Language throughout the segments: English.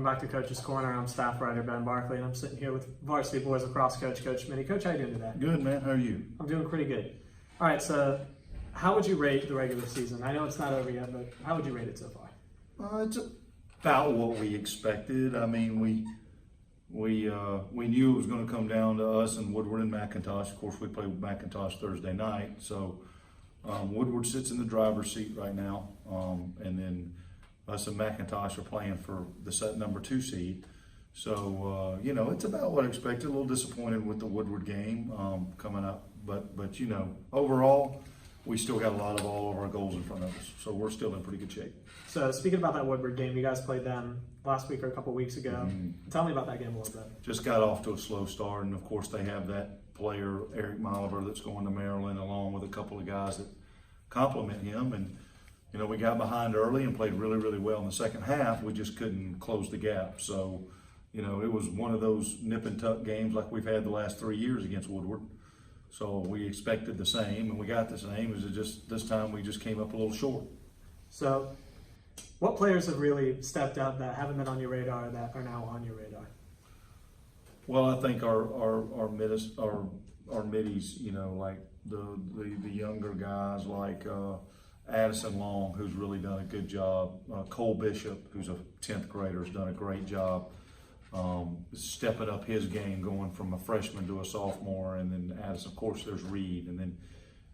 back to Coach's Corner. I'm staff writer Ben Barkley, and I'm sitting here with varsity boys lacrosse coach, Coach Schmidlkofer. Coach, how you doing today? Good, man. How are you? I'm doing pretty good. All right, so how would you rate the regular season? I know it's not over yet, but how would you rate it so far? It's about what we expected. I mean, we knew it was going to come down to us and Woodward and McIntosh. Of course, we play with McIntosh Thursday night, so Woodward sits in the driver's seat right now, and then us and McIntosh are playing for the number 2 seed. So, it's about what I expected. A little disappointed with the Woodward game coming up. But overall, we still got a lot of all of our goals in front of us. So we're still in pretty good shape. So speaking about that Woodward game, you guys played them last week or a couple weeks ago. Tell me about that game a little bit. Just got off to a slow start. And, of course, they have that player, Eric Moliver, that's going to Maryland, along with a couple of guys that complement him. And we got behind early and played really, really well in the second half. We just couldn't close the gap. So, it was one of those nip and tuck games like we've had the last 3 years against Woodward. So we expected the same, and we got the same. It was just this time we just came up a little short. So, what players have really stepped up that haven't been on your radar that are now on your radar? Well, I think our middies, like the younger guys like Addison Long, who's really done a good job. Cole Bishop, who's a 10th grader, has done a great job stepping up his game, going from a freshman to a sophomore. And then Addison, of course, there's Reed. And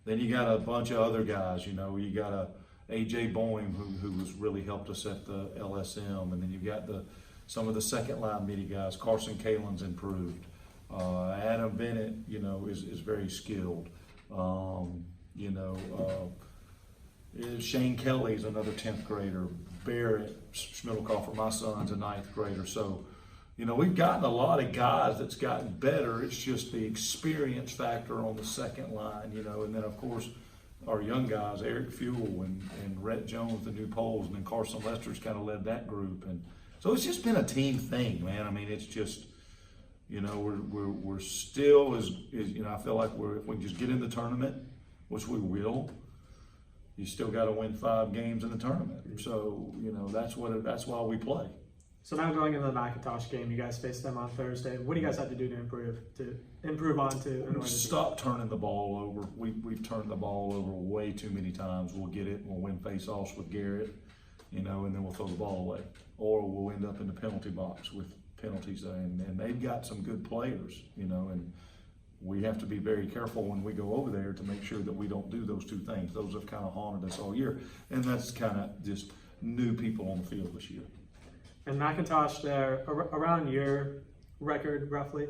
then you got a bunch of other guys. You got A.J. Boehm, who has really helped us at the LSM. And then you've got some of the second-line midi guys. Carson Kalen's improved. Adam Bennett, is very skilled. Shane Kelly's another 10th grader. Barrett Schmidlkofer, my son's a 9th grader. So, we've gotten a lot of guys that's gotten better. It's just the experience factor on the second line, and then, of course, our young guys, Eric Fuel and Rhett Jones, the new Poles, and then Carson Lester's kind of led that group. And so it's just been a team thing, man. I mean, it's just, we're still as I feel like if we just get in the tournament, which we will, you still got to win 5 games in the tournament. So, that's why we play. So now going into the McIntosh game, you guys faced them on Thursday. What do you guys have to do to improve on to? Stop turning the ball over. We've turned the ball over way too many times. We'll get it. We'll win face-offs with Garrett, and then we'll throw the ball away. Or we'll end up in the penalty box with penalties. And they've got some good players, and we have to be very careful when we go over there to make sure that we don't do those 2 things. Those have kind of haunted us all year. And that's kind of just new people on the field this year. And McIntosh, they're around your record, roughly.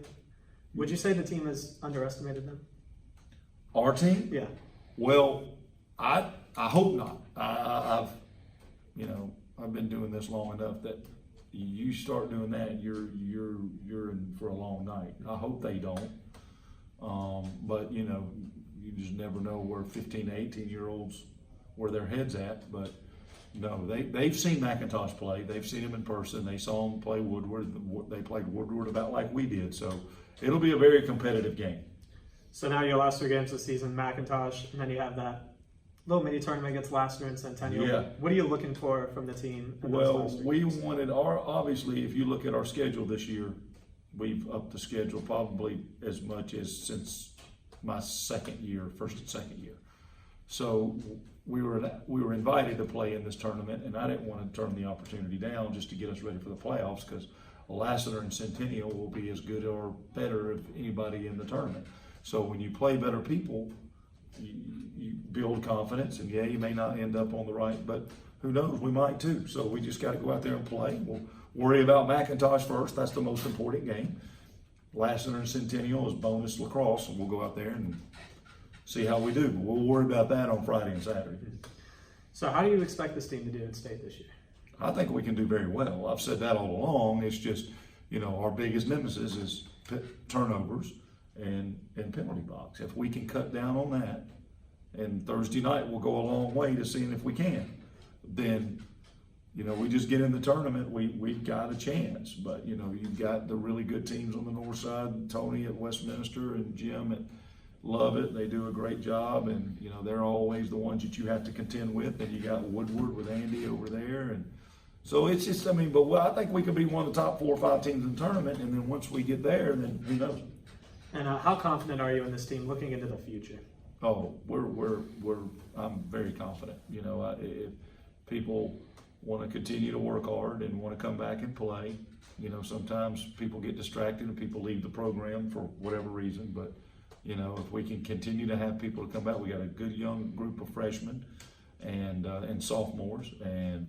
Would you say the team has underestimated them? Our team? Yeah. Well, I hope not. I've been doing this long enough that you start doing that, you're in for a long night. I hope they don't. But you just never know where 15 to 18-year-olds where their heads at. But no, they've seen McIntosh play. They've seen him in person. They saw him play Woodward. They played Woodward about like we did. So it'll be a very competitive game. So now your last 3 games of the season, McIntosh, and then you have that little mini tournament against Lassiter and Centennial. Yeah. What are you looking for from the team? Well, we wanted obviously, if you look at our schedule this year, we've upped the schedule probably as much as since my first and second year. So we were invited to play in this tournament, and I didn't want to turn the opportunity down just to get us ready for the playoffs, because Lassiter and Centennial will be as good or better as anybody in the tournament. So when you play better people, you build confidence, and you may not end up on the right, but who knows, we might too. So we just got to go out there and play. We'll worry about McIntosh first. That's the most important game. Lassiter and Centennial is bonus lacrosse, and we'll go out there and see how we do. But we'll worry about that on Friday and Saturday. So how do you expect this team to do in state this year? I think we can do very well. I've said that all along. It's just, our biggest nemesis is turnovers and penalty box. If we can cut down on that, and Thursday night will go a long way to seeing if we can, then, we just get in the tournament, we've got a chance. But, you've got the really good teams on the north side, Tony at Westminster and Jim at Lovett. They do a great job, and, they're always the ones that you have to contend with. And you got Woodward with Andy over there, and So it's just, I mean, but I think we could be one of the top 4 or 5 teams in the tournament, and then once we get there, then who knows? And how confident are you in this team looking into the future? Oh, I'm very confident. You know, if people want to continue to work hard and want to come back and play, you know, sometimes people get distracted and people leave the program for whatever reason. But, you know, if we can continue to have people to come back, we got a good young group of freshmen and sophomores, and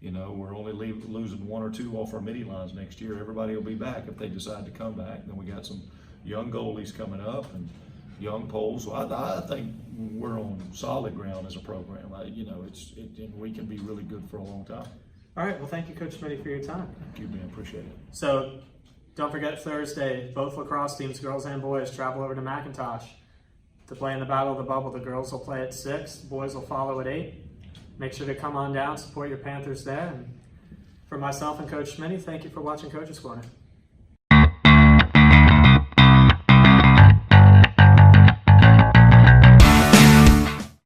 you know, we're only losing 1 or 2 off our midi lines next year. Everybody will be back if they decide to come back. And then we got some young goalies coming up and young poles. So I think we're on solid ground as a program. You know, and we can be really good for a long time. All right. Well, thank you, Coach Schmidt, for your time. Thank you, man. Appreciate it. So don't forget Thursday, both lacrosse teams, girls and boys, travel over to McIntosh to play in the Battle of the Bubble. The girls will play at 6, the boys will follow at 8. Make sure to come on down, support your Panthers there. And for myself and Coach Schmitty, thank you for watching Coach's Corner.